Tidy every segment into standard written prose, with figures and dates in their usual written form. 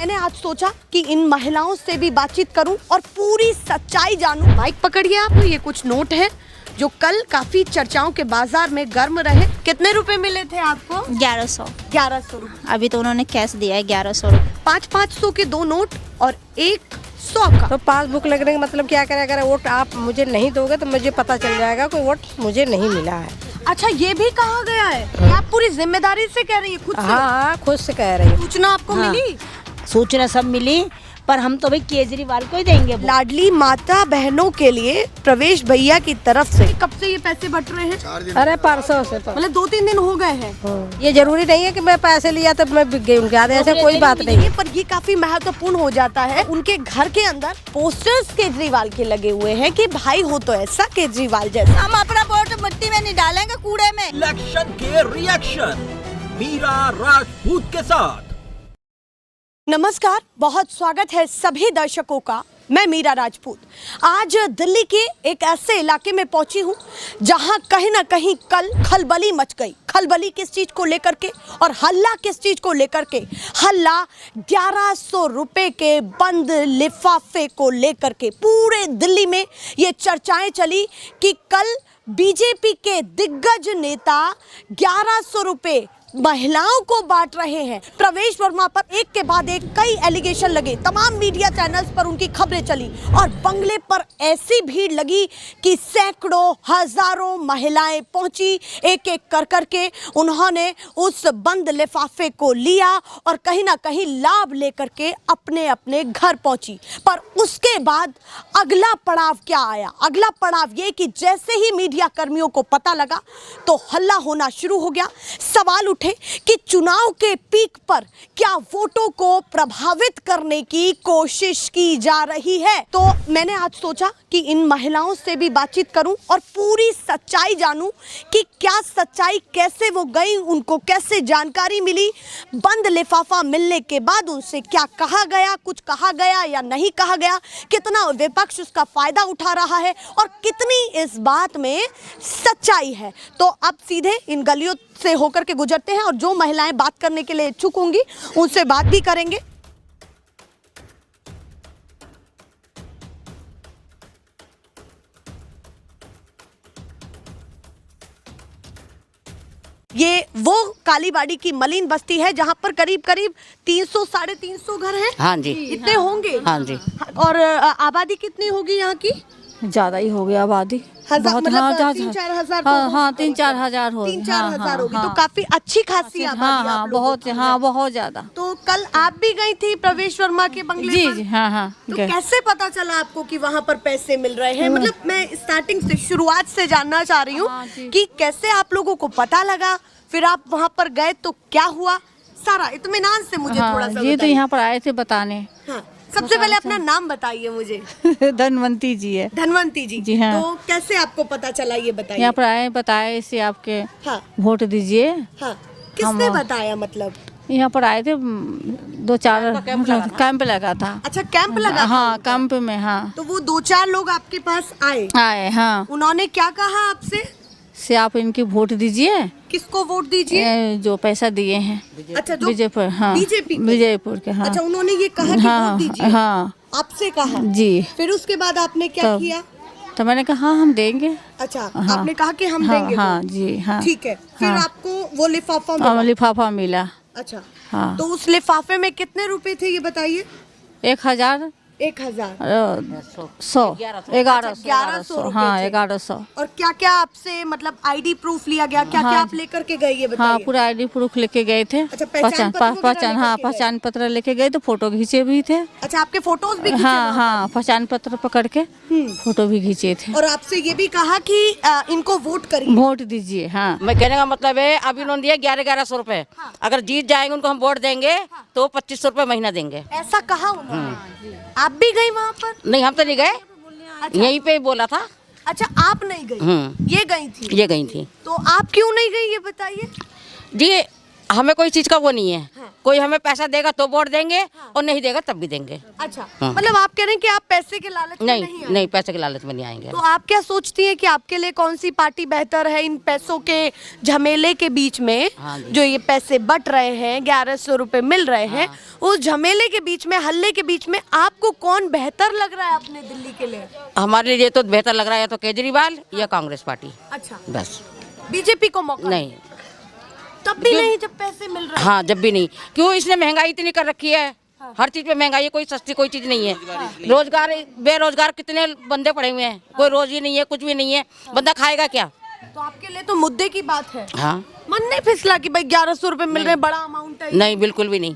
मैंने आज सोचा कि इन महिलाओं से भी बातचीत करूं और पूरी सच्चाई जानूं। माइक पकड़िए आप, ये कुछ नोट हैं जो कल काफी चर्चाओं के बाजार में गर्म रहे। कितने रुपए मिले थे आपको? 1100 रुपए। अभी तो उन्होंने कैश दिया है 1100 रुपए। 500 के 2 नोट और 100 का। तो पासबुक लगने का मतलब क्या करें? अगर वोट आप मुझे नहीं दोगे तो मुझे पता चल जाएगा कोई वोट मुझे नहीं मिला है। अच्छा, ये भी कहा गया है? ये आप पूरी जिम्मेदारी से कह रही है? खुद से? हाँ, खुद से कह रही हूँ। सूचना आपको मिली? सूचना सब मिली, पर हम तो भाई केजरीवाल को ही देंगे। लाडली माता बहनों के लिए प्रवेश भैया की तरफ से कब से ये पैसे बट रहे हैं? अरे परसों से मतलब 2-3 दिन हो गए हैं। ये जरूरी नहीं है कि मैं पैसे लिया तो मैं बिक गई उनके आधे, ऐसे कोई बात नहीं है। पर ये काफी महत्वपूर्ण हो जाता है। उनके घर के अंदर पोस्टर्स केजरीवाल के लगे हुए हैं कि भाई हो तो ऐसा केजरीवाल जैसा। हम अपना वोट मिट्टी में नहीं डालेंगे, कूड़े में। इलेक्शन के रिएक्शन मीरा राजपूत के साथ। नमस्कार, बहुत स्वागत है सभी दर्शकों का। मैं मीरा राजपूत आज दिल्ली के एक ऐसे इलाके में पहुंची हूं जहां कहीं ना कहीं कल खलबली मच गई। खलबली किस चीज को लेकर के और हल्ला किस चीज को लेकर के? हल्ला 1100 रुपए के बंद लिफाफे को लेकर के। पूरे दिल्ली में ये चर्चाएं चली कि कल बीजेपी के दिग्गज नेता 1100 रुपए महिलाओं को बांट रहे हैं। प्रवेश वर्मा पर एक के बाद एक कई एलिगेशन लगे, तमाम मीडिया चैनल्स पर उनकी खबरें चली और बंगले पर ऐसी भीड़ लगी कि सैकड़ों हजारों महिलाएं पहुंची। एक एक कर करके उन्होंने उस बंद लिफाफे को लिया और कहीं ना कहीं लाभ लेकर के अपने अपने घर पहुंची। पर उसके बाद अगला पड़ाव क्या आया? अगला पड़ाव ये कि जैसे ही मीडिया कर्मियों को पता लगा तो हल्ला होना शुरू हो गया। सवाल उठे कि चुनाव के पीक पर क्या वोटों को प्रभावित करने की कोशिश की जा रही है। तो मैंने आज सोचा कि इन महिलाओं से भी बातचीत करूं और पूरी सच्चाई जानूं कि क्या सच्चाई, कैसे वो गई, उनको कैसे जानकारी मिली, बंद लिफाफा मिलने के बाद उनसे क्या कहा गया, कुछ कहा गया या नहीं कहा गया, कितना विपक्ष उसका फायदा उठा रहा है और कितनी इस बात में सच्चाई है। तो अब सीधे इन गलियों से होकर के गुजरते हैं और जो महिलाएं बात करने के लिए इच्छुक होंगी उनसे बात भी करेंगे। ये वो कालीबाड़ी की मलिन बस्ती है जहां पर करीब करीब 300-350 घर हैं। हाँ जी, इतने होंगे। हाँ जी। और आबादी कितनी होगी यहाँ की? ज्यादा ही हो गया आबादी। बहुत, मतलब हाँ, 3-4 हजार। हाँ 3-4 हजार हो 3-4 हजार होगी। तो काफी अच्छी खासी आबादी आप लोगों बहुत, की है। हाँ बहुत ज्यादा। तो कल आप भी गई थी प्रवेश वर्मा के बंगले जी पर? जी, हाँ तो गए। कैसे पता चला आपको कि वहाँ पर पैसे मिल रहे हैं? मतलब मैं स्टार्टिंग से, शुरुआत से जानना चाह रही हूँ कि कैसे आप लोगों को पता लगा, फिर आप वहाँ पर गए तो क्या हुआ, सारा इत्मीनान से मुझे थोड़ा सा ये तो यहाँ पर आए थे बताने। हाँ, सबसे पहले अपना नाम बताइए मुझे। धनवंती जी है। धनवंती जी। जी हाँ। तो कैसे आपको पता चला ये बताइए। यहाँ पर आए, बताए इसे आपके हाँ वोट दीजिए। हाँ, किसने बताया? मतलब यहाँ पर आए थे 2-4 कैंप लगा था। अच्छा, कैंप लगा था हाँ, उनका? कैंप में। हाँ, तो वो 2-4 लोग आपके पास आए? हाँ। उन्होंने क्या कहा आपसे? से आप इनकी वोट दीजिए। किसको वोट दीजिए? जो पैसा दिए हैं। अच्छा, जो बीजेपी। हाँ, बीजेपी को? बीजेपुर के। हाँ। अच्छा, उन्होंने ये कहा कि हाँ, वोट दीजिए। हाँ आपसे कहा? जी। फिर उसके बाद आपने क्या किया? तो मैंने कहा हाँ हम देंगे। अच्छा, हाँ, आपने कहा कि हम हाँ, देंगे हाँ वोट। जी, हाँ ठीक है। फिर हाँ, आपको वो लिफाफा मिला? लिफाफा मिला। अच्छा, हाँ। तो उस लिफाफे में कितने रुपए थे ये बताइए? 1000 1100 हाँ 1100। और क्या क्या आपसे मतलब आईडी प्रूफ लिया गया? क्या क्या आप लेकर के गए ये बताइए? हाँ, पूरा आईडी प्रूफ लेके गए थे। अच्छा, पहचान पत्र वगैरह पहचान, हाँ लेकर के गए? पहचान पत्र लेके गए तो फोटो खींचे भी थे। अच्छा, आपके फोटोज भी खींचे हाँ वहाँ हाँ, पहचान पत्र पकड़ के फोटो भी खींचे थे। और आपसे ये भी कहा कि इनको वोट करिए, वोट दीजिए। हाँ, मैं कहने का मतलब है अभी उन्होंने दिया 1100 रुपए। अगर जीत जाएंगे उनको हम वोट देंगे तो 2500 रुपए महीना देंगे। ऐसा कहा उन्होंने? आप भी गई वहाँ पर? नहीं, हम तो नहीं गए, यहीं पे बोला था। अच्छा, आप नहीं गई, ये गई थी? ये गई थी। तो आप क्यों नहीं गई ये बताइए? जी, हमें कोई चीज का वो नहीं है। कोई हमें पैसा देगा तो वोट देंगे और नहीं देगा तब भी देंगे। अच्छा, मतलब आप कह रहे हैं कि आप पैसे के लालच में नहीं नहीं नहीं, पैसे के लालच में नहीं आएंगे। तो आप क्या सोचती हैं कि आपके लिए कौन सी पार्टी बेहतर है इन पैसों के झमेले के बीच में? हाँ जी। जो ये पैसे बट रहे हैं, 1100 रुपए मिल रहे हैं, उस झमेले के बीच में, हल्ले के बीच में आपको कौन बेहतर लग रहा है अपने दिल्ली के लिए? हमारे लिए तो बेहतर लग रहा है या तो केजरीवाल या कांग्रेस पार्टी, अच्छा, बस। बीजेपी को मौका नहीं, तब भी नहीं जब पैसे मिल रहे हैं। हाँ जब भी नहीं। क्यों? इसने महंगाई इतनी कर रखी है, हर चीज पे महंगाई है, कोई सस्ती कोई चीज नहीं है। रोजगार, बेरोजगार कितने बंदे पड़े हुए हैं, कोई रोज ही नहीं है, कुछ भी नहीं है, बंदा खाएगा क्या? तो आपके लिए तो मुद्दे की बात है। हाँ, मन नहीं फिसला कि भाई 1100 रुपए मिल रहे हैं, बड़ा अमाउंट है। नहीं बिल्कुल भी नहीं।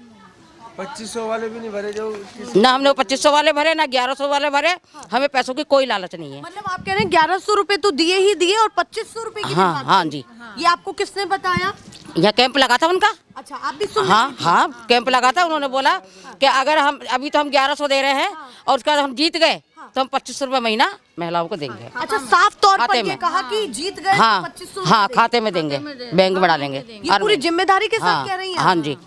2500 वाले भी नहीं भरे जो ना हमने 2500 वाले भरे ना 1100 वाले भरे, हमें पैसों की कोई लालच नहीं है। मतलब आप कह रहे हैं 1100 रुपए तो दिए ही दिए और 2500 रुपए की हाँ बात हाँ करी। जी। ये आपको किसने बताया? यहाँ कैंप लगा था उनका। अच्छा, आप भी सुन हाँ हाँ, कैंप लगा था। उन्होंने बोला कि अगर हम अभी तो हम 1100 दे रहे हैं और उसके बाद हम जीत गए तो हम 2500 रुपए महीना महिलाओं को देंगे। अच्छा, साफ तौर पर खाते ये में। कहा कि जीत गए हाँ तो 2500 हाँ, खाते में देंगे, बैंक में डालेंगे। ये पूरी जिम्मेदारी के साथ कह रही हैं? हाँ जी।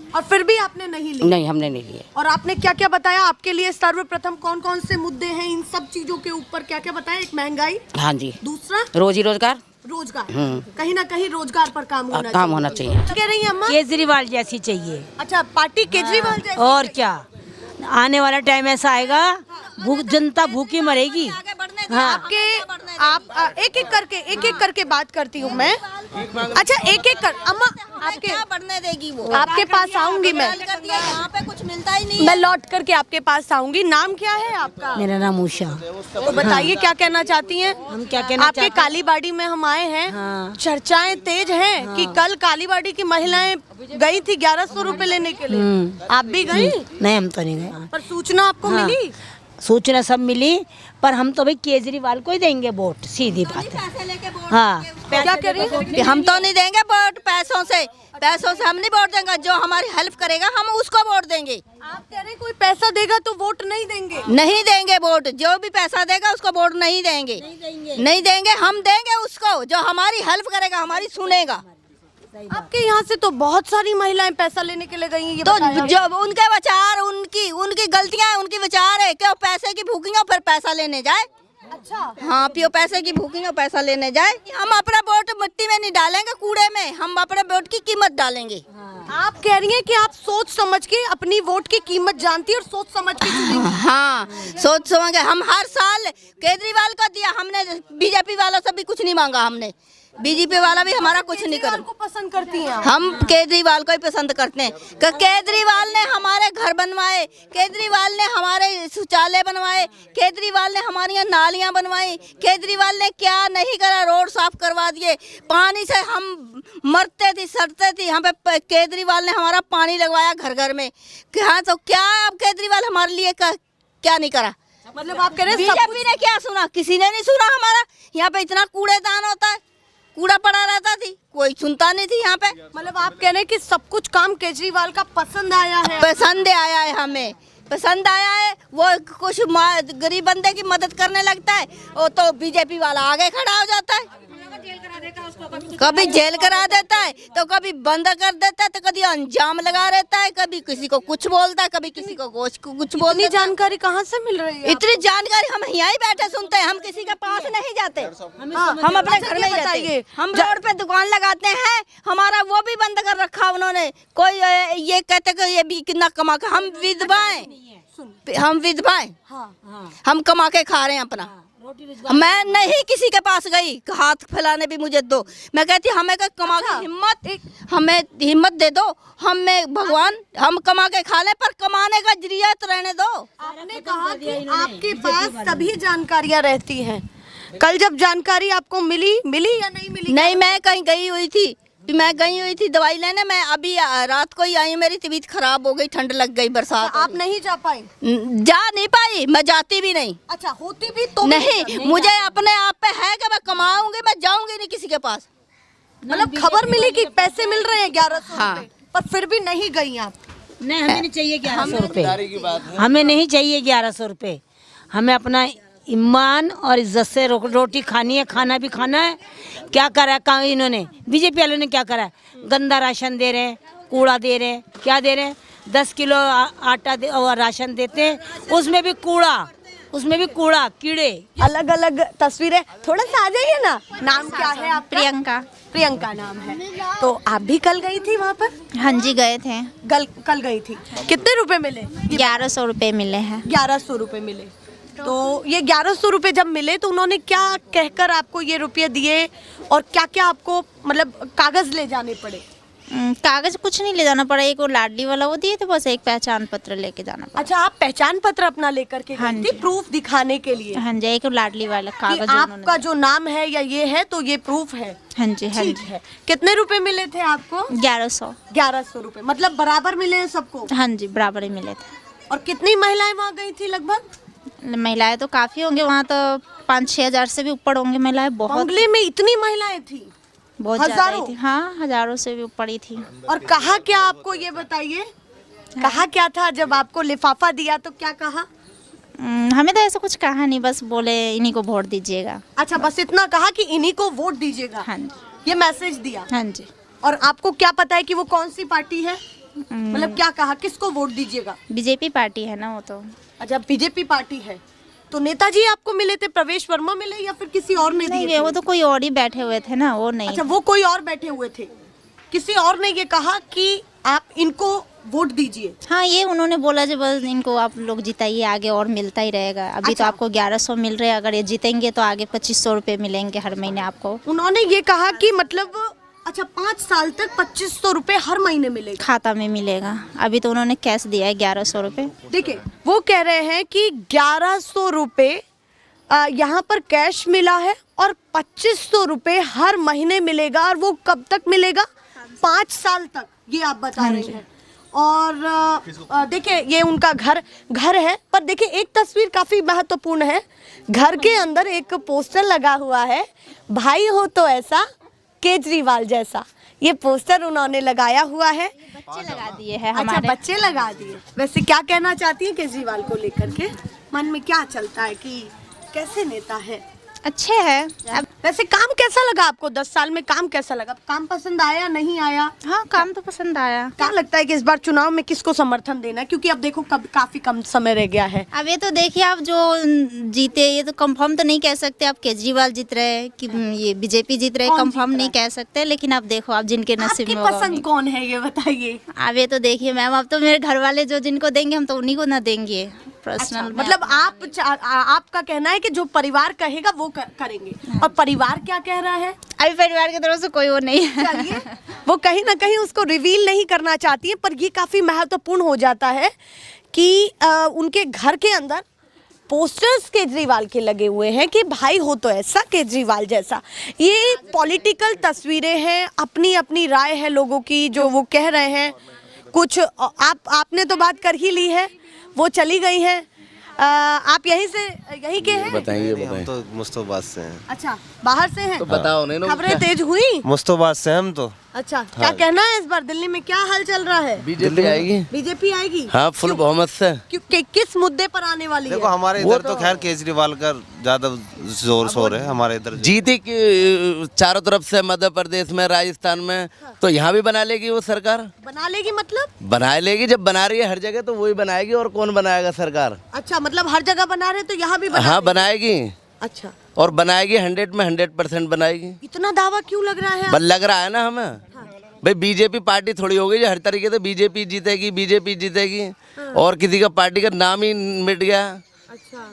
और फिर भी आपने नहीं ली? नहीं, हमने नहीं लिए। और आपने क्या क्या बताया? आपके लिए सर्वप्रथम कौन कौन से मुद्दे हैं इन सब चीजों के ऊपर? क्या क्या बताया? एक महंगाई, हाँ जी, दूसरा रोजी रोजगार, रोजगार, कहीं ना कहीं रोजगार पर काम होना काम होना चाहिए। कह रही हैं अम्मा? केजरीवाल जैसी चाहिए। अच्छा, पार्टी केजरीवाल जैसी? और क्या, आने वाला टाइम ऐसा आएगा जनता भूखी मरेगी। हाँ, आप एक एक करके बात करती हूँ मैं। अच्छा, एक एक कर अम्मा, आपके क्या बढ़ने देगी वो? आपके पास आऊंगी मैं। कर दिया, यहाँ पे कुछ मिलता ही नहीं। मैं लौट करके आपके पास आऊंगी। नाम क्या है आपका? मेरा नाम उषा। तो बताइए क्या कहना चाहती हैं? हम क्या कहना आपके चाहते हैं? कालीबाड़ी में हम आए हैं। हाँ। चर्चाएं तेज हैं कि कल कालीबाड़ी की महिलाएं गई थी 1100 रुपए लेने के लिए। आप भी गई? नहीं, हम तो नहीं गए। पर सूचना आपको हाँ। मिली? सूचना सब मिली, पर हम तो भाई केजरीवाल को ही देंगे वोट, सीधी बात है। हाँ, क्या कह रही हैं? हम तो नहीं देंगे वोट पैसों से हम नहीं वोट देंगे। जो हमारी हेल्प करेगा हम उसको वोट देंगे। आप कह रहे हैं कोई पैसा देगा तो वोट नहीं देंगे? नहीं देंगे वोट, जो भी पैसा देगा उसको वोट नहीं देंगे। नहीं देंगे, हम देंगे उसको जो हमारी हेल्प करेगा, हमारी सुनेगा। आपके यहाँ से तो बहुत सारी महिलाएं पैसा लेने के लिए गई हैं, ये तो बताया। जो उनके विचार, उनकी गलतियां हैं, उनकी विचार है कि वो पैसे की भूखेंगे फिर पैसा लेने जाए। अच्छा, हाँ, पियो पैसे की भूखेंगे पैसा लेने जाए। हम अपना वोट मिट्टी में नहीं डालेंगे, कूड़े में। हम अपने वोट की कीमत डालेंगे। आप कह रही हैं कि आप सोच समझ के अपनी वोट की कीमत जानती है और सोच समझ के चुनेंगी। हाँ, सोच समझ के। हम हर साल केजरीवाल को दिया हमने, बीजेपी वालों से भी कुछ नहीं मांगा हमने। बीजेपी वाला भी हमारा कुछ नहीं कर। को पसंद करती हैं आप? हम केजरीवाल को ही पसंद करते हैं। केजरीवाल ने हमारे घर बनवाए, केजरीवाल ने हमारे शौचालय बनवाए, केजरीवाल ने हमारी नालियां बनवाई, केजरीवाल ने क्या नहीं करा, रोड साफ करवा दिए। पानी से हम मरते थे, सड़ते थे, यहाँ पे केजरीवाल ने हमारा पानी लगवाया घर घर में। हाँ, तो क्या अब केजरीवाल हमारे लिए क्या नहीं करा? मतलब आप कह रहे हैं सब बीजेपी ने क्या सुना? किसी ने नहीं सुना हमारा। यहाँ पे इतना कूड़ेदान होता है, कूड़ा पड़ा रहता थी, कोई सुनता नहीं थी यहाँ पे। मतलब आप कह रहे हैं कि सब कुछ काम केजरीवाल का पसंद आया है? पसंद आया है, हमें पसंद आया है। वो कुछ गरीब बंदे की मदद करने लगता है, वो तो बीजेपी वाला आगे खड़ा हो जाता है। कभी जेल करा देता है, तो कभी बंद कर देता है, तो कभी अंजाम लगा रहता है, कभी किसी को कुछ बोलता है, कभी किसी को कुछ बोलता इतनी है। जानकारी कहाँ से मिल रही है? इतनी जानकारी हम यहाँ ही बैठे सुनते हैं, हम किसी के पास नहीं जाते। हम अपने अच्छा, घर ये में ही बताइए। रहते। हम रोड पे दुकान लगाते हैं, हमारा वो भी बंद कर रखा उन्होंने। कोई ये कहते कि ये भी कितना कमा के, हम विधवाएं, हम कमा के खा रहे हैं अपना। मैं नहीं किसी के पास गई हाथ फैलाने भी मुझे दो। मैं कहती हमें कमा के हमें हिम्मत दे दो। हमें भगवान, हम कमा के खा ले, पर कमाने का जरिया तो रहने दो। आपने कहा कि आपके पास सभी जानकारियाँ रहती हैं। कल जब जानकारी आपको मिली या नहीं मिली? नहीं, मैं कहीं गई हुई थी, दवाई लेने। मैं अभी रात को ही आई, मेरी तबीयत खराब हो गई, ठंड लग गई, बरसात। आप नहीं जा पाई? जा नहीं पाई, मैं जाती भी नहीं। अच्छा, होती भी तो नहीं, मुझे अपने आप पे है कि मैं कमाऊंगी, मैं जाऊंगी नहीं किसी के पास। मतलब खबर मिली कि पैसे मिल रहे हैं 1100 हाँ। रुपए, पर फिर भी नहीं गई आप? नहीं, हमें नहीं चाहिए 1100 रुपए। हमें नहीं चाहिए 1100 रुपए। हमें अपना ईमान और इज्जत से रोटी खानी है, खाना भी खाना है। क्या करा है काम इन्होंने, बीजेपी वालों ने क्या करा है? गंदा राशन दे रहे हैं, कूड़ा दे रहे हैं, क्या दे रहे हैं? 10 किलो आटा और राशन देते हैं, उसमें भी कूड़ा कीड़े। अलग अलग तस्वीरें, थोड़ा सा आ जाइए ना। नाम क्या है आपका? प्रियंका। प्रियंका नाम है। तो आप भी कल गई थी वहाँ पर? हाँ जी, गए थे। कल गई थी। कितने रुपए मिले? 1100 रुपए मिले हैं। 1100 रुपए मिले। तो ये 1100 रुपए जब मिले तो उन्होंने क्या कहकर आपको ये रुपये दिए, और क्या क्या आपको मतलब कागज ले जाने पड़े? कागज कुछ नहीं ले जाना पड़ा, एक वो लाडली वाला वो दिए थे, बस एक पहचान पत्र लेके जाना पड़ा। अच्छा, आप पहचान पत्र अपना लेकर के हाँ गई थी, जी। प्रूफ दिखाने के लिए? हाँ जी, एक लाडली वाला कि कागज आपका जो नाम है या ये है, तो ये प्रूफ है। हाँ जी, हाँ ठीक जी। है। कितने रुपए मिले थे आपको? 1100। 1100 रुपए, मतलब बराबर मिले हैं सबको? हाँ जी, बराबर ही मिले थे। और कितनी महिलाएं वहाँ गई थी लगभग? महिलाएं तो काफी होंगे वहाँ, तो 5-6 हजार से भी ऊपर होंगे महिलाएं। बहुत बंगले में इतनी महिलाएं थी? बहुत ज्यादा हजारों? ही थी। हाँ, हजारों से भी ऊपर ही थी। और कहा क्या आपको, ये बताइए, कहा क्या था जब आपको लिफाफा दिया तो क्या कहा? हमें तो ऐसा कुछ कहा नहीं, बस बोले इन्हीं को वोट दीजिएगा। अच्छा, बस इतना कहा कि इन्हीं को वोट दीजिएगा। हाँ जी, ये मैसेज दिया। हाँ जी। और आपको क्या पता है कि वो कौन सी पार्टी है? मतलब क्या कहा, किसको वोट दीजिएगा? बीजेपी पार्टी है ना वो तो। अच्छा, बीजेपी पार्टी है। तो नेताजी आपको मिले थे, प्रवेश वर्मा मिले या फिर किसी और ने दिए नहीं, थे? वो तो कोई और ही बैठे हुए थे ना, वो नहीं। अच्छा, वो कोई और बैठे हुए थे, किसी और ने ये कहा कि आप इनको वोट दीजिए? हाँ, ये उन्होंने बोला जो बस इनको आप लोग जिताइए, आगे और मिलता ही रहेगा। अभी अच्छा। तो आपको 1100 मिल रहे हैं, अगर ये जीतेंगे तो आगे 2500 रुपये मिलेंगे हर महीने आपको। उन्होंने ये कहा कि मतलब अच्छा 5 साल तक 2500 रुपए हर महीने मिलेगा खाता में मिलेगा। अभी तो उन्होंने कैश दिया है 1100 रुपये। देखिए, वो कह रहे हैं कि 1100 रुपए यहाँ पर कैश मिला है और 2500 रुपए हर महीने मिलेगा। और वो कब तक मिलेगा? 5 साल तक, ये आप बता रहे हैं। और देखिए, ये उनका घर है। पर देखिए, एक तस्वीर काफी महत्वपूर्ण है। घर के अंदर एक पोस्टर लगा हुआ है, भाई हो तो ऐसा केजरीवाल जैसा। ये पोस्टर उन्होंने लगाया हुआ है। बच्चे लगा दिए हैं अच्छा, हमारे। बच्चे लगा दिए। वैसे क्या कहना चाहती हैं केजरीवाल को लेकर के? मन में क्या चलता है कि कैसे नेता है? अच्छे हैं। अब वैसे काम कैसा लगा आपको? 10 साल में काम कैसा लगा? काम पसंद आया, नहीं आया? हाँ, काम तो पसंद आया। क्या लगता है कि इस बार चुनाव में किसको समर्थन देना है? क्योंकि अब देखो काफी कम समय रह गया है। अब ये तो देखिए, आप जो जीते, ये तो कंफर्म तो नहीं कह सकते आप केजरीवाल जीत रहे हैं कि ये बीजेपी जीत रहे, कौन कंफर्म जीत नहीं कह सकते। लेकिन आप देखो, आप जिनके नसीब आपकी में होगा पसंद उन्हीं। कौन है, ये बताइए। अब ये तो देखिए मैम, अब तो मेरे घर वाले जो जिनको देंगे हम तो उन्हीं को ना देंगे। अच्छा, पर्सनल मतलब आपका कहना है कि जो परिवार कहेगा वो करेंगे। और परिवार क्या कह रहा है? अभी परिवार की तरफ से कोई वो नहीं है। चलिए, वो कहीं ना कहीं उसको रिवील नहीं करना चाहती है। पर ये काफी महत्वपूर्ण हो जाता है कि उनके घर के अंदर पोस्टर्स केजरीवाल के लगे हुए हैं कि भाई हो तो ऐसा केजरीवाल जैसा। ये पॉलिटिकल तस्वीरें हैं, अपनी अपनी राय है लोगों की, जो वो कह रहे हैं। कुछ आपने तो बात कर ही ली है, वो चली गई है। आप यहीं के हैं? बताइए हम तो मुस्तफाबाद से हैं। अच्छा, बाहर से हैं? तो बताओ नहीं ना। खबरें तेज हुई? मुस्तफाबाद से हम तो। अच्छा, क्या कहना है इस बार दिल्ली में क्या हाल चल रहा है? बीजेपी आएगी। बीजेपी आएगी? हाँ, फुल बहुमत से। किस मुद्दे पर आने वाली देखो, है? हमारे इधर तो खैर केजरीवाल का ज्यादा जोर शोर है हमारे इधर। जीती की चारों तरफ से, मध्य प्रदेश में, राजस्थान में, तो यहाँ भी बना लेगी वो सरकार। बना लेगी मतलब? बना लेगी, जब बना रही है हर जगह तो वही बनाएगी, और कौन बनाएगा सरकार? अच्छा, मतलब हर जगह बना रहे तो यहाँ भी बना हाँ, लेगी? बनाएगी। अच्छा, और बनाएगी 100 में 100% बनाएगी। इतना दावा क्यों लग रहा है? बल लग रहा है ना हमें। भाई, बीजेपी पार्टी थोड़ी हो गई जो हर तरीके से बीजेपी जीतेगी और किसी का पार्टी का नाम ही मिट गया। अच्छा,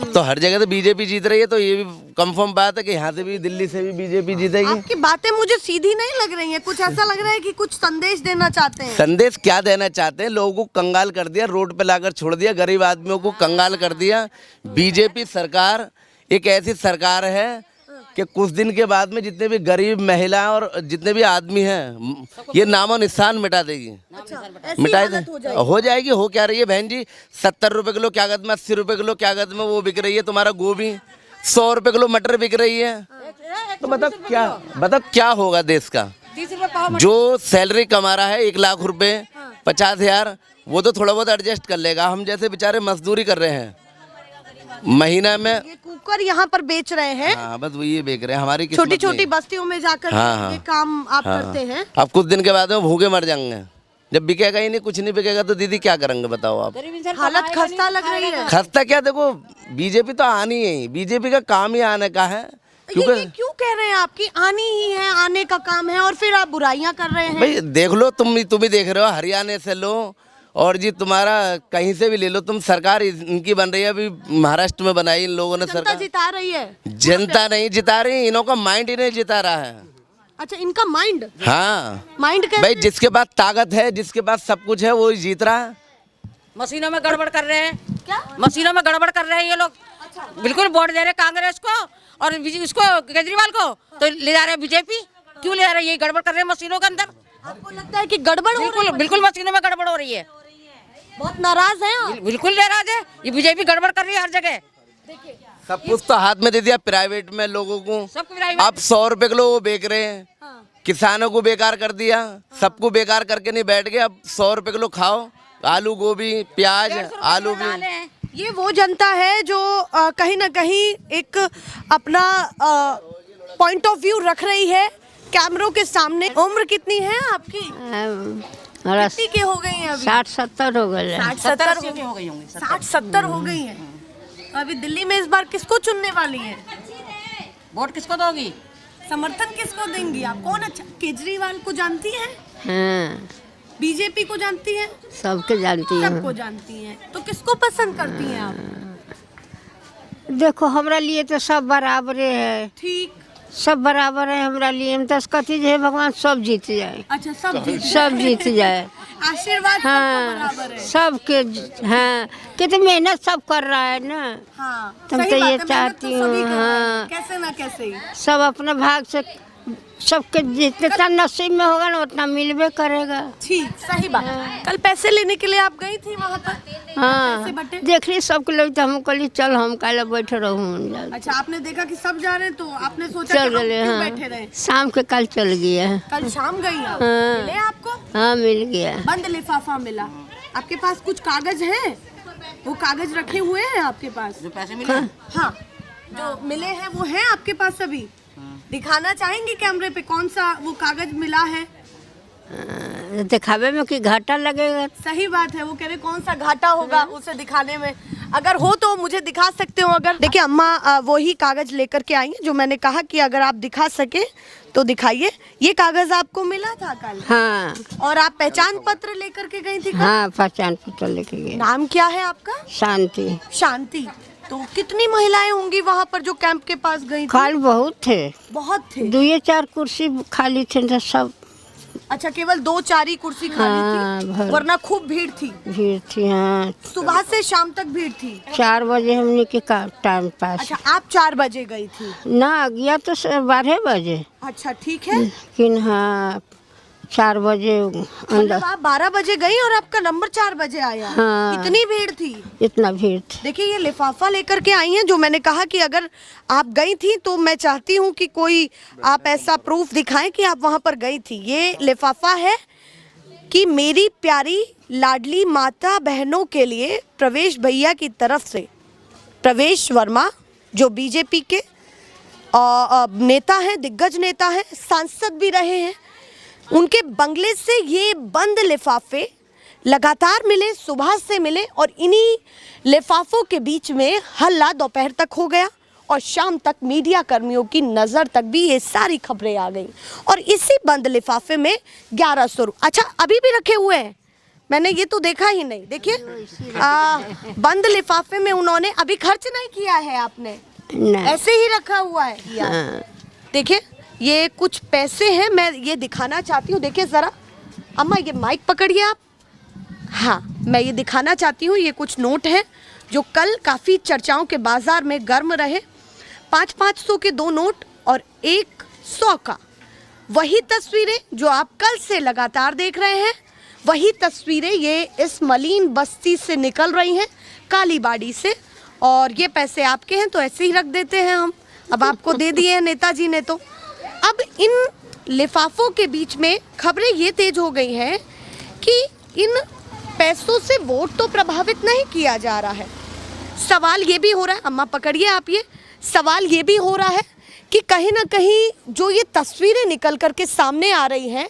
तो हर जगह से बीजेपी जीत रही है, तो ये भी कंफर्म बात है कि यहाँ से भी, दिल्ली से भी बीजेपी जीतेगी। आपकी बातें मुझे सीधी नहीं लग रही हैं। कुछ ऐसा लग रहा है कि कुछ संदेश देना चाहते हैं। संदेश क्या देना चाहते हैं? लोगों को कंगाल कर दिया, रोड पे लाकर छोड़ दिया, गरीब आदमियों को कंगाल कर दिया। बीजेपी सरकार एक ऐसी सरकार है कि कुछ दिन के बाद में जितने भी गरीब महिला और जितने भी आदमी हैं, ये नामो निशान मिटा देगी। ऐसी मिटा हालत हो जाएगी। हो क्या रही है बहन जी? 70 रुपए किलो क्यागत में, 80 रुपए किलो क्यागत में वो बिक रही है तुम्हारा गोभी। 100 रुपए किलो मटर बिक रही है। तो बताओ क्या होगा देश का? जो सैलरी कमा रहा है 1 लाख रुपए, 50,000, वो तो थोड़ा बहुत एडजस्ट कर लेगा। हम जैसे बेचारे मजदूरी कर रहे हैं, महीना में। ये कुकर यहाँ पर बेच रहे हैं, हाँ बस वो ये बेच रहे हैं, हमारी किस्मत छोटी छोटी नहीं। बस्तियों में जाकर हाँ, ये काम आप करते हैं। अब कुछ दिन के बाद वो भूखे मर जाएंगे, जब बिकेगा ही नहीं, कुछ नहीं बिकेगा तो दीदी क्या करेंगे बताओ आप। हालत खस्ता लग रही है। खस्ता क्या, देखो बीजेपी तो आनी है, बीजेपी का काम ही आने का है। ये क्यों कह रहे हैं आपकी आनी ही है, आने का काम है, और फिर आप बुराइयां कर रहे हैं? भाई देख लो, तुम ही देख रहे हो, हरियाणा से लो और जी तुम्हारा कहीं से भी ले लो तुम, सरकार इनकी बन रही है, अभी महाराष्ट्र में बनाई इन लोगों ने जनता सरकार। जिता रही है? जनता नहीं जिता रही, इन्हों का माइंड ही नहीं जिता रहा है। अच्छा, इनका माइंड? हाँ माइंड कैसे? भाई जिसके पास ताकत है, जिसके पास सब कुछ है, वो ही जीत रहा है। मशीनों में गड़बड़ कर रहे हैं। क्या? मशीनों में गड़बड़ कर रहे हैं ये लोग। बिल्कुल वोट दे रहे कांग्रेस को और इसको केजरीवाल को, तो ले जा रहे हैं बीजेपी। क्यों ले जा रहे हैं? ये गड़बड़ कर रहे हैं मशीनों के अंदर। आपको लगता है कि गड़बड़ हो रही बिल्कुल है? बिल्कुल मशीनों में गड़बड़ हो रही है। बहुत नाराज हैं आप? बिल्कुल नाराज है, ये बीजेपी गड़बड़ कर रही है हर जगह। सब कुछ तो हाथ में दे दिया प्राइवेट में लोगों को। सब प्राइवेट। अब 100 रुपए किलो वो बेच रहे हैं। किसानों को बेकार कर दिया, सबको बेकार करके नहीं बैठ गए। अब 100 रुपए किलो खाओ, आलू गोभी प्याज आलू भी। ये वो जनता है जो कहीं ना कहीं एक अपना पॉइंट ऑफ व्यू रख रही है कैमरों के सामने। उम्र कितनी है आपकी? कितनी के हो गई हैं अभी? 60-70 हो गए। 60-70 हो गई होंगी। 60-70 हो गई हैं। अभी दिल्ली में इस बार किसको चुनने वाली हैं? वोट किसको दोगी? समर्थन किसको देंगी आप? कौन अच्छा? केजरीवाल को जानती हैं? हाँ, बीजेपी को जानती हैं? सबके जानती हूँ। सबको जानती हैं। तो किसको पसंद करती हैं आप? देखो हमरा लिए तो सब बराबर है, ठीक, सब बराबर है हमरा लिए। हम तो कथी है भगवान सब जीत जाए। अच्छा, सब जीत जाए। आशीर्वाद सबको हाँ, बराबर है। सबके। हाँ, कितनी मेहनत सब कर रहा है ना। हाँ, तुम सही तो बात ये है, चाहती मेहनत तो सभी हूँ, कर रहे हैं, हाँ। कैसे ना कैसे ही। सब अपने भाग से, सबके जितना नसीब में होगा ना उतना मिलवे करेगा। ठीक, सही बात। कल पैसे लेने के लिए आप गई थी वहाँ पर? हाँ, पैसे बटे? देख ली सबके लोग, तो हम कहली चल हम काले बैठे रहूँ। अच्छा, आपने देखा कि सब जा रहे हैं तो आपने सोचा चल कि हम गए। क्यों हाँ, बैठे रहे? शाम के कल चल गया। कल शाम गई आप? हाँ। मिले आपको? हाँ, मिल गया। बंद लिफाफा मिला। आपके पास कुछ कागज है? वो कागज रखे हुए हैं आपके पास? जो पैसे मिले? हाँ, जो मिले हैं वो हैं आपके पास अभी? दिखाना चाहेंगे कैमरे पे कौन सा वो कागज मिला है? दिखावे में कि घाटा लगेगा। सही बात है, वो कह रहे कौन सा घाटा होगा उसे दिखाने में। अगर हो तो मुझे दिखा सकते हो। अगर देखिए अम्मा वो ही कागज लेकर के आई हैं जो मैंने कहा कि अगर आप दिखा सके तो दिखाइए। ये कागज आपको मिला था कल? हाँ। और आप पहचान पत्र लेकर के गई थी कल? हाँ, पहचान पत्र लेके गए। नाम क्या है आपका? शांति। शांति। तो कितनी महिलाएं होंगी वहाँ पर जो कैंप के पास गई थी? खाली बहुत थे, बहुत थे। 2-4 कुर्सी खाली थे तो सब। अच्छा, केवल 2-4 ही कुर्सी खाली हाँ, थी, वरना खूब भीड़ थी? भीड़ थी। हाँ, सुबह से शाम तक भीड़ थी? 4 बजे हमने के टाइम पास। अच्छा, आप 4 बजे गई थी? ना गया तो 12 बजे। अच्छा, ठीक है। लेकिन हाँ 4 बजे अंदर। मतलब आप 12 बजे गई और आपका नंबर 4 बजे आया? हाँ। इतनी भीड़ थी? इतना भीड़ थी। देखिए ये लिफाफा लेकर के आई हैं जो मैंने कहा कि अगर आप गई थी तो मैं चाहती हूँ कि कोई आप ऐसा प्रूफ दिखाएं कि आप वहाँ पर गई थी। ये लिफाफा है कि मेरी प्यारी लाडली माता बहनों के लिए प्रवेश भैया की तरफ से, प्रवेश वर्मा जो बीजेपी के नेता हैं, दिग्गज नेता हैं, सांसद भी रहे हैं, उनके बंगले से ये बंद लिफाफे लगातार मिले, सुबह से मिले और इन्हीं लिफाफों के बीच में हल्ला दोपहर तक हो गया और शाम तक मीडिया कर्मियों की नज़र तक भी ये सारी खबरें आ गई। और इसी बंद लिफाफे में 1100। अच्छा, अभी भी रखे हुए हैं? मैंने ये तो देखा ही नहीं। देखिए बंद लिफाफे में उन्होंने अभी खर्च नहीं किया है आपने, ऐसे ही रखा हुआ है। हाँ। देखिए ये कुछ पैसे हैं, मैं ये दिखाना चाहती हूँ। देखिए ज़रा अम्मा ये माइक पकड़िए आप। हाँ, मैं ये दिखाना चाहती हूँ। ये कुछ नोट हैं जो कल काफ़ी चर्चाओं के बाज़ार में गर्म रहे। 500-500 के 2 नोट और 100 का। वही तस्वीरें जो आप कल से लगातार देख रहे हैं, वही तस्वीरें ये इस मलिन बस्ती से निकल रही हैं, कालीबाड़ी से। और ये पैसे आपके हैं तो ऐसे ही रख देते हैं हम। अब आपको दे दिए हैं नेताजी ने तो। अब इन लिफाफों के बीच में खबरें ये तेज हो गई हैं कि इन पैसों से वोट तो प्रभावित नहीं किया जा रहा है। सवाल ये भी हो रहा है, अम्मा पकड़िए आप, ये सवाल ये भी हो रहा है कि कहीं ना कहीं जो ये तस्वीरें निकल करके सामने आ रही हैं,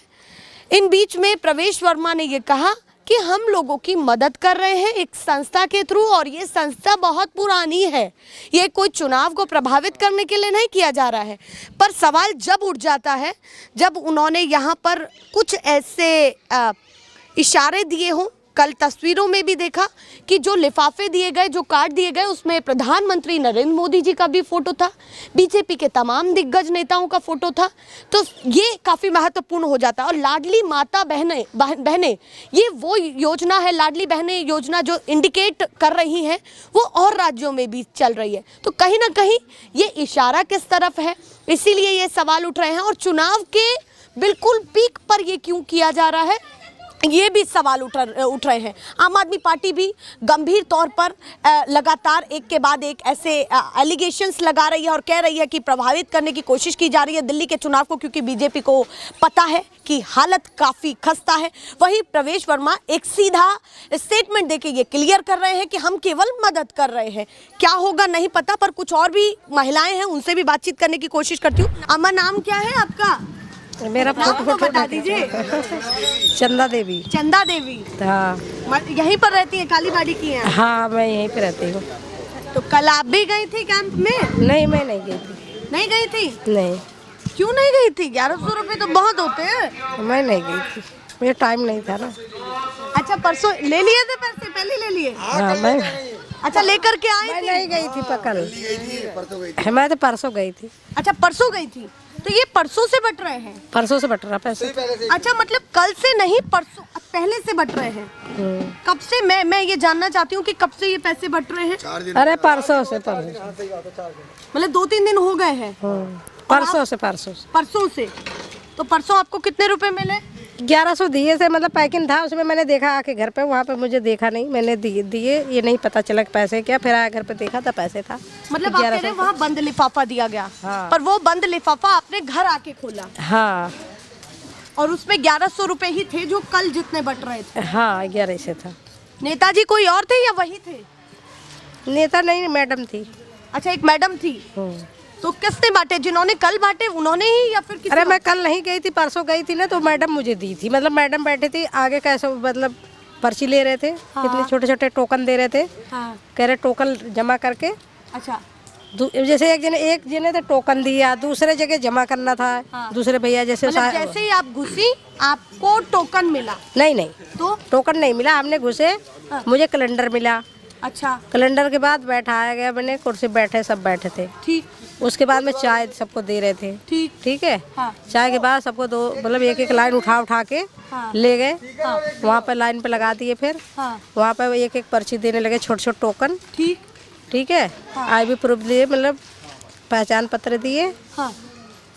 इन बीच में प्रवेश वर्मा ने ये कहा कि हम लोगों की मदद कर रहे हैं एक संस्था के थ्रू, और ये संस्था बहुत पुरानी है, ये कोई चुनाव को प्रभावित करने के लिए नहीं किया जा रहा है। पर सवाल जब उठ जाता है जब उन्होंने यहाँ पर कुछ ऐसे इशारे दिए हों। कल तस्वीरों में भी देखा कि जो लिफाफे दिए गए, जो कार्ड दिए गए, उसमें प्रधानमंत्री नरेंद्र मोदी जी का भी फोटो था, बीजेपी के तमाम दिग्गज नेताओं का फोटो था। तो ये काफ़ी महत्वपूर्ण हो जाता है। और लाडली माता बहनें ये वो योजना है, लाडली बहनें योजना जो इंडिकेट कर रही हैं, वो और राज्यों में भी चल रही है। तो कहीं ना कहीं ये इशारा किस तरफ है, इसीलिए ये सवाल उठ रहे हैं। और चुनाव के बिल्कुल पीक पर ये क्यों किया जा रहा है, ये भी सवाल उठ रहे हैं। आम आदमी पार्टी भी गंभीर तौर पर लगातार एक के बाद एक ऐसे एलिगेशंस लगा रही है और कह रही है कि प्रभावित करने की कोशिश की जा रही है दिल्ली के चुनाव को, क्योंकि बीजेपी को पता है कि हालत काफ़ी खस्ता है। वहीं प्रवेश वर्मा एक सीधा स्टेटमेंट देके ये क्लियर कर रहे हैं कि हम केवल मदद कर रहे हैं। क्या होगा नहीं पता, पर कुछ और भी महिलाएं हैं, उनसे भी बातचीत करने की कोशिश करती हूँ। अम्मा, नाम क्या है आपका? मेरा नाम तो बता दीजिए। चंदा देवी। चंदा देवी, हाँ। यहीं पर रहती है, कालीबाड़ी की हैं? हाँ, मैं यहीं पे रहती हूँ। तो कल आप भी गई थी कैंप में? नहीं, मैं नहीं गई थी। नहीं गई थी? नहीं। क्यों नहीं गई थी? 1100 रुपए तो बहुत होते हैं। मैं नहीं गई थी, मुझे टाइम नहीं था ना। अच्छा, परसों ले लिए थे पैसे? पहले ले लिए? हाँ, मैं अच्छा, लेकर के आई थी? नहीं गई थी, कल मैं तो परसों गई थी। अच्छा, परसों गई थी, तो ये परसों से बट रहे हैं? परसों से बट रहा पैसे। अच्छा, मतलब कल से नहीं, परसों पहले से बट रहे हैं। कब से? मैं ये जानना चाहती हूँ कि कब से ये पैसे बट रहे हैं? अरे परसों से, मतलब 2-3 दिन हो गए हैं। परसों से। तो परसों आपको कितने रुपए मिले? 1100 दिए थे, मतलब पैकिंग था उसमें। मैंने देखा आके घर पे, वहाँ पे मुझे देखा नहीं, मैंने दिए, ये नहीं पता चला पैसे क्या। फिर आया घर पे देखा था पैसे था। मतलब आप कह रहे हैं वहाँ बंद लिफाफा दिया गया? हाँ। पर वो बंद लिफाफा आपने घर आके खोला? हाँ। और उसमें 1100 रुपए ही थे जो कल जितने बट रहे थे? हाँ, 11 से था। नेताजी कोई और थे या वही थे? नेता नहीं, मैडम थी। अच्छा, एक मैडम थी। तो किसने बांटे? जिन्होंने कल बांटे उन्होंने ही या फिर किसी? अरे मैं कल नहीं गई थी, परसों गई थी ना, तो मैडम मुझे दी थी। मतलब मैडम बैठे थी आगे, कैसे मतलब पर्ची ले रहे थे। हाँ। इतने छोटे छोटे टोकन दे रहे थे। हाँ। कह रहे टोकन जमा करके। अच्छा। जैसे एक जने तो टोकन दिया, दूसरे जगह जमा करना था। हाँ। दूसरे भैया जैसे जैसे ही आप घुसी आपको टोकन मिला? नहीं, तो टोकन नहीं मिला, हमने घुसे। हाँ। मुझे कैलेंडर मिला। अच्छा। कैलेंडर के बाद बैठाया गया, मैंने कुर्सी बैठे, सब बैठे थे। ठीक। उसके बाद में चाय सबको दे रहे थे। ठीक है। हाँ। चाय के बाद सबको दो, मतलब एक लाइन उठा के हाँ। ले गए। हाँ। वहाँ पर लाइन पे लगा दिए। फिर हाँ। वहाँ पर एक पर्ची देने लगे, छोटे छोटे टोकन। ठीक है। हाँ। IV प्रूफ दिए, मतलब पहचान पत्र दिए। हाँ।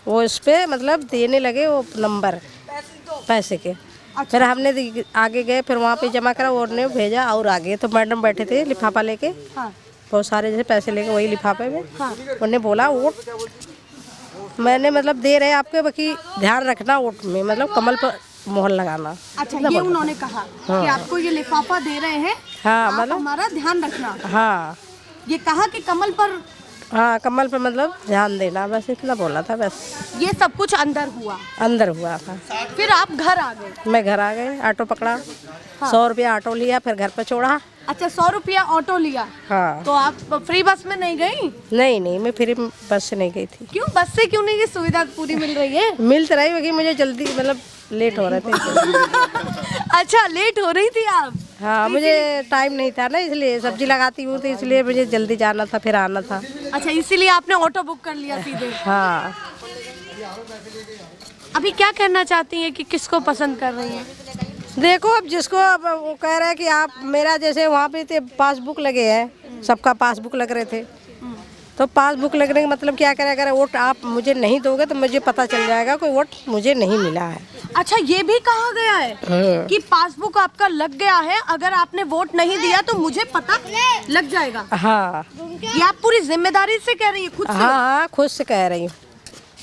वो इस पे मतलब देने लगे वो नंबर पैसे के। अच्छा। फिर हमने आगे गए, फिर वहाँ पे जमा करा, और ने भेजा और आगे। तो मैडम बैठे थे लिफाफा लेके। हाँ। बहुत सारे जैसे पैसे लेके वही लिफाफे में। हाँ। उन्होंने बोला वोट मैंने मतलब दे रहे आपके, बाकी ध्यान रखना वोट में, मतलब कमल पर मोहर लगाना। अच्छा, ये उन्होंने कहा। हाँ। कि आपको ये लिफाफा दे रहे हैं। हाँ, मतलब हमारा ध्यान रखना। हाँ, ये कहा कि कमल पर। हाँ, कमल पे मतलब ध्यान देना, बस इतना बोला था। बस ये सब कुछ अंदर हुआ था। फिर आप घर आ गए? मैं घर आ गए, ऑटो पकड़ा। हाँ। 100 रुपया ऑटो लिया, फिर घर पे छोड़ा। अच्छा, 100 रुपया ऑटो लिया? हाँ। तो आप फ्री बस में नहीं गई? नहीं, मैं फ्री बस से नहीं गई थी। क्यों? बस से क्यों नहीं गई? सुविधा पूरी मिल रही है? मिल तो रही है, मुझे जल्दी मतलब लेट हो रहे थे। अच्छा, लेट हो रही थी आप? हाँ, मुझे टाइम नहीं था ना, इसलिए सब्जी लगाती हूँ, तो इसलिए मुझे जल्दी जाना था, फिर आना था। अच्छा, इसीलिए आपने ऑटो बुक कर लिया सीधे? हाँ। अभी क्या कहना चाहती हैं कि किसको पसंद कर रही हैं? देखो, अब जिसको, अब वो कह रहे हैं कि आप मेरा, जैसे वहाँ पे थे पासबुक लगे हैं, सबका पासबुक लग रहे थे, तो पासबुक लगने का मतलब क्या करें, अगर वोट आप मुझे नहीं दोगे तो मुझे पता चल जाएगा कोई वोट मुझे नहीं मिला है। अच्छा, ये भी कहा गया है? हाँ। कि पासबुक आपका लग गया है, अगर आपने वोट नहीं दिया तो मुझे पता लग जाएगा। हाँ। ये आप पूरी जिम्मेदारी से कह रही है? खुद से? हाँ, खुद से कह रही हूँ।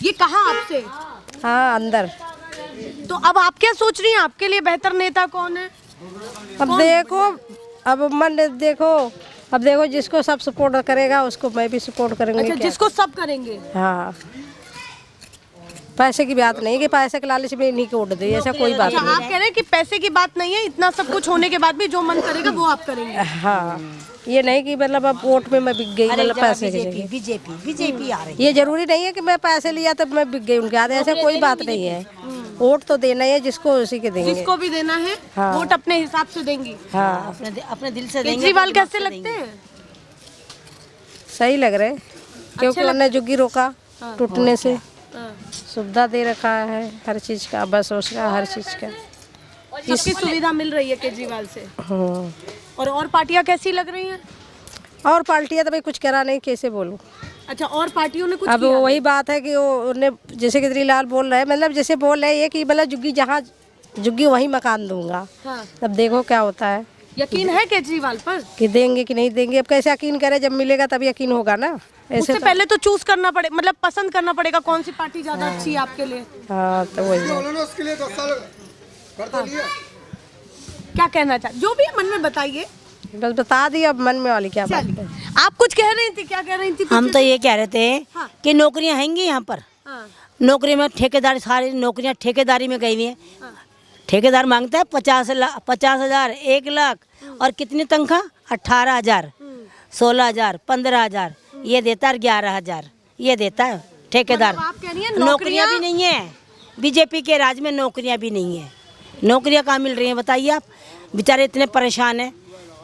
ये कहा आपसे? हाँ, अंदर। तो अब आप क्या सोच रही हैं, आपके लिए बेहतर नेता कौन है? अब देखो, अब मन देखो, अब देखो जिसको सब सपोर्ट करेगा उसको मैं भी सपोर्ट करेंगे। अच्छा, क्या? जिसको सब करेंगे। हाँ, पैसे की बात नहीं कि पैसे के लालच में इन्हीं को वोट दे, ऐसा कोई बात अच्छा, नहीं। आप कह रहे हैं कि पैसे की बात नहीं है, इतना सब कुछ होने के बाद भी जो मन करेगा वो आप करेंगे। हाँ, ये नहीं कि मतलब अब वोट में मैं बिक गई, मतलब पैसे के जगह। बीजेपी आ रही ये जरूरी नहीं है कि मैं पैसे लिया तो मैं बिक गई उनके आगे, ऐसा कोई बात नहीं है। वोट तो देना ही है जिसको उसी के देंगे। जिसको भी देना है हाँ। वोट अपने हिसाब से देंगी। हाँ, अपने दिल से देंगे। केजरीवाल कैसे लगते हैं? सही लग रहे, क्योंकि उन्होंने झुग्गी रोका टूटने से, सुविधा दे रखा है हर चीज का, बस उसका हर चीज का सबकी सुविधा मिल रही है केजरीवाल से। हाँ। और पार्टियां कैसी लग रही हैं? और पार्टियां तो भाई कुछ करा नहीं, कैसे बोलूं। अच्छा, और पार्टियों ने कुछ अब किया वही बात है कि वो उन्हें जैसे केजरीवाल बोल रहे हैं, मतलब जैसे बोल रहे हैं कि मतलब झुग्गी जहाँ झुग्गी वहीं मकान दूंगा। हाँ। अब देखो क्या होता है। यकीन है केजरीवाल पर? कि देंगे कि नहीं देंगे, अब कैसे यकीन करे, जब मिलेगा तब यकीन होगा ना। उससे पहले तो चूज करना पड़े, मतलब पसंद करना पड़ेगा कौन सी पार्टी ज्यादा अच्छी है आपके लिए। हाँ, तो वही क्या कहना चाहते, जो भी है मन में बताइए। बस बता दिया, अब मन में वाली क्या बात है। आप कुछ कह रही थी, क्या कह रही थी? हम तो ये कह रहे थे हाँ। कि नौकरियां हैंगी यहाँ पर। हाँ। नौकरी में ठेकेदारी, सारी नौकरियां ठेकेदारी में गई हुई हैं। हाँ। ठेकेदार मांगता है 50,000, 1 लाख, और कितनी तनख्वाह? 18,000, 16,000, 15,000, ये देता है 11,000, ये देता है ठेकेदार। मतलब आप कह रही हैं नौकरियां भी नहीं है, बीजेपी के राज में नौकरियां भी नहीं है। नौकरियां कहाँ मिल रही हैं बताइए आप? बेचारे इतने परेशान हैं,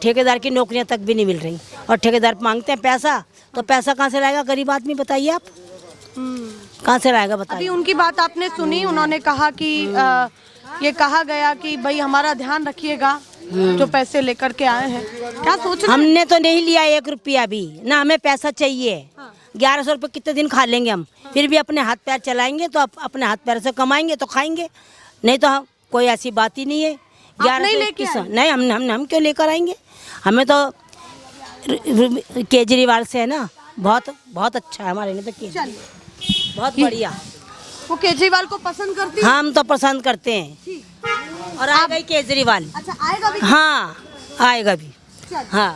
ठेकेदार की नौकरियां तक भी नहीं मिल रही, और ठेकेदार मांगते हैं पैसा, तो पैसा कहाँ से लाएगा गरीब आदमी? बताइए आप, कहाँ से लाएगा अभी बताइए? उनकी बात आपने सुनी, उन्होंने कहा कि ये कहा गया कि भाई हमारा ध्यान रखिएगा जो पैसे लेकर के आए हैं। क्या सोच रहे हैं? हमने तो नहीं लिया 1 रुपया भी ना, हमें पैसा चाहिए। 1100 रुपये कितने दिन खा लेंगे हम? फिर भी अपने हाथ पैर चलाएंगे तो अपने हाथ पैर से कमाएंगे तो खाएंगे, नहीं तो कोई ऐसी बात ही नहीं है। 1121 नहीं, हम क्यों लेकर आएंगे? हमें तो केजरीवाल से है ना, बहुत बहुत अच्छा है हमारे लिए तो केजरीवाल, बहुत बढ़िया। वो केजरीवाल को पसंद करती है? हम तो पसंद करते हैं, और आएगा ही केजरीवाल। अच्छा, आएगा भी? हाँ, आएगा भी। हाँ,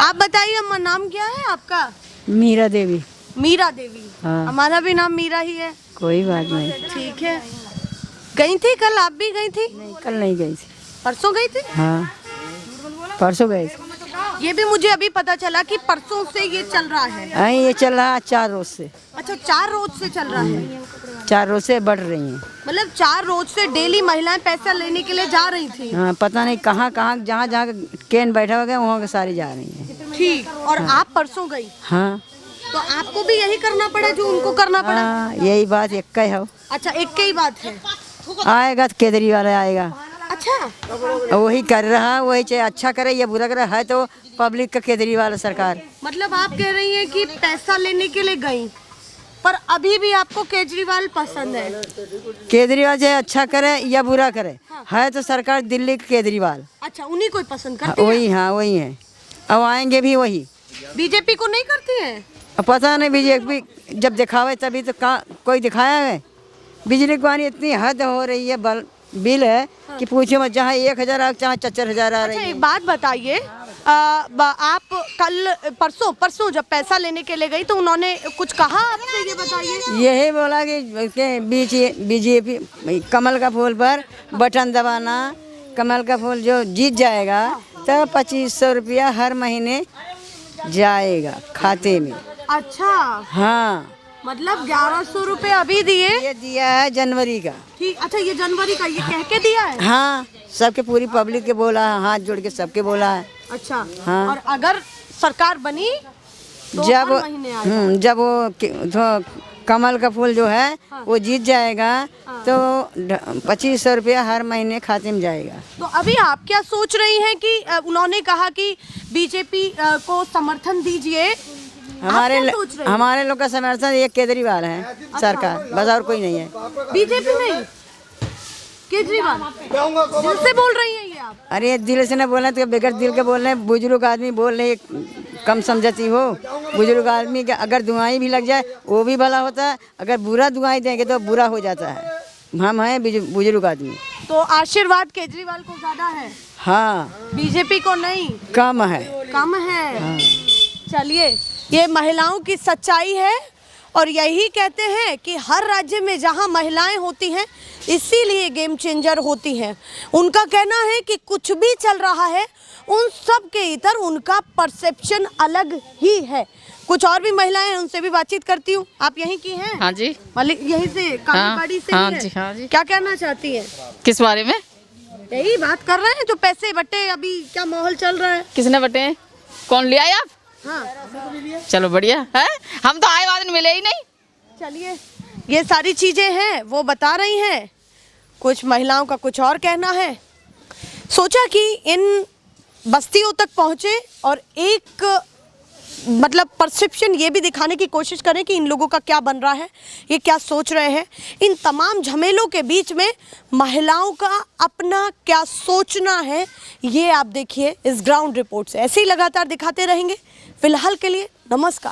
आप बताइए अम्मा, नाम क्या है आपका? मीरा देवी। मीरा देवी। हाँ। हमारा भी नाम मीरा ही है। कोई बात नहीं। ठीक है। गई थी कल? आप भी गई थी? नहीं, कल नहीं गई थी। परसों गई थी? हाँ, परसों गए थे। ये भी मुझे अभी पता चला कि परसों से ये चल रहा है। ये चल रहा है 4 रोज से। अच्छा, 4 रोज से चल रहा है। 4 रोज से बढ़ रही हैं। मतलब 4 रोज से डेली महिलाएं पैसा लेने के लिए जा रही थी। हाँ, पता नहीं कहाँ कहाँ, जहाँ जहाँ केन बैठा हो गया वहाँ के सारी जा रही हैं। ठीक। और आप परसों गई? हाँ। तो आपको भी यही करना पड़ा जो उनको करना पड़ा? हाँ, यही बात एक का है। अच्छा, एक की बात है। आएगा तो केजरीवाल आएगा। अच्छा, वही कर रहा है, वही चाहे अच्छा करे या बुरा करे, है तो पब्लिक का केजरीवाल सरकार। मतलब आप कह रही हैं कि पैसा लेने के लिए गई, पर अभी भी आपको केजरीवाल पसंद है? केजरीवाल चाहे अच्छा करे या बुरा करे, है तो सरकार दिल्ली का केजरीवाल। अच्छा, उन्हीं को पसंद करती है? वही, हाँ वही है। अब आएंगे भी वही। बीजेपी को नहीं करती है? अब पता नहीं, बीजेपी जब दिखावे तभी तो कोई दिखाया है। बिजली की पानी इतनी हद हो रही है, बिल है कि पूछो मत, जहाँ 1,000 आ चाहे 4,000 आ रही है। एक बात बताइए, आप कल परसों जब पैसा लेने के लिए गई तो उन्होंने कुछ कहा आपसे, ये बताइए। यही बोला कि बीजेपी कमल का फूल पर बटन दबाना, कमल का फूल जो जीत जाएगा तो 2,500 रुपया हर महीने जाएगा खाते में। अच्छा, हाँ, मतलब 1,100 रुपए अभी दिए? ये दिया है जनवरी का। ठीक। अच्छा, ये जनवरी का, ये कह के दिया है? हाँ, सबके पूरी पब्लिक के बोला है, हाथ जोड़ के सबके बोला है। अच्छा। हाँ। और अगर सरकार बनी तो जब हर महीने आएगा? जब वो तो कमल का फूल जो है वो जीत जाएगा तो 2,500 रुपया हर महीने खाते में जाएगा। तो अभी आप क्या सोच रही हैं कि उन्होंने कहा कि बीजेपी को समर्थन दीजिए, हमारे लोग का समर्थन एक केजरीवाल है सरकार, बस और कोई नहीं है। बीजेपी नहीं, केजरीवाल। दिल से बोल रही हैं ये आप? अरे दिल से ना बोलना तो बगैर दिल के बोल रहे हैं। बुजुर्ग आदमी बोल रहे, कम समझती हो। बुजुर्ग आदमी का अगर दुआई भी लग जाए वो भी भला होता है, अगर बुरा दुआई देंगे तो बुरा हो जाता है। हम हैं बुजुर्ग आदमी। तो आशीर्वाद केजरीवाल को ज्यादा है? हाँ, बीजेपी को नहीं? कम है। कम है। चलिए, ये महिलाओं की सच्चाई है और यही कहते हैं कि हर राज्य में जहां महिलाएं होती हैं इसीलिए गेम चेंजर होती हैं। उनका कहना है कि कुछ भी चल रहा है उन सब के इधर उनका परसेप्शन अलग ही है। कुछ और भी महिलाएं हैं, उनसे भी बातचीत करती हूँ। आप यहीं की हैं? हाँ जी। मलिक यहीं से कालीबाड़ी से हाँ ही जी, हाँ जी। क्या कहना चाहती हैं? किस बारे में? यही बात कर रहे हैं जो पैसे बटे, अभी क्या माहौल चल रहा है। किसने बटे हैं? कौन ले आए आप? हाँ, चलो बढ़िया है, हम तो आए बाद मिले ही नहीं। चलिए, ये सारी चीजें हैं वो बता रही हैं। कुछ महिलाओं का कुछ और कहना है। सोचा कि इन बस्तियों तक पहुंचे और एक मतलब परसेप्शन ये भी दिखाने की कोशिश करें कि इन लोगों का क्या बन रहा है, ये क्या सोच रहे हैं। इन तमाम झमेलों के बीच में महिलाओं का अपना क्या सोचना है, ये आप देखिए इस ग्राउंड रिपोर्ट से। ऐसे ही लगातार दिखाते रहेंगे। फिलहाल के लिए नमस्कार।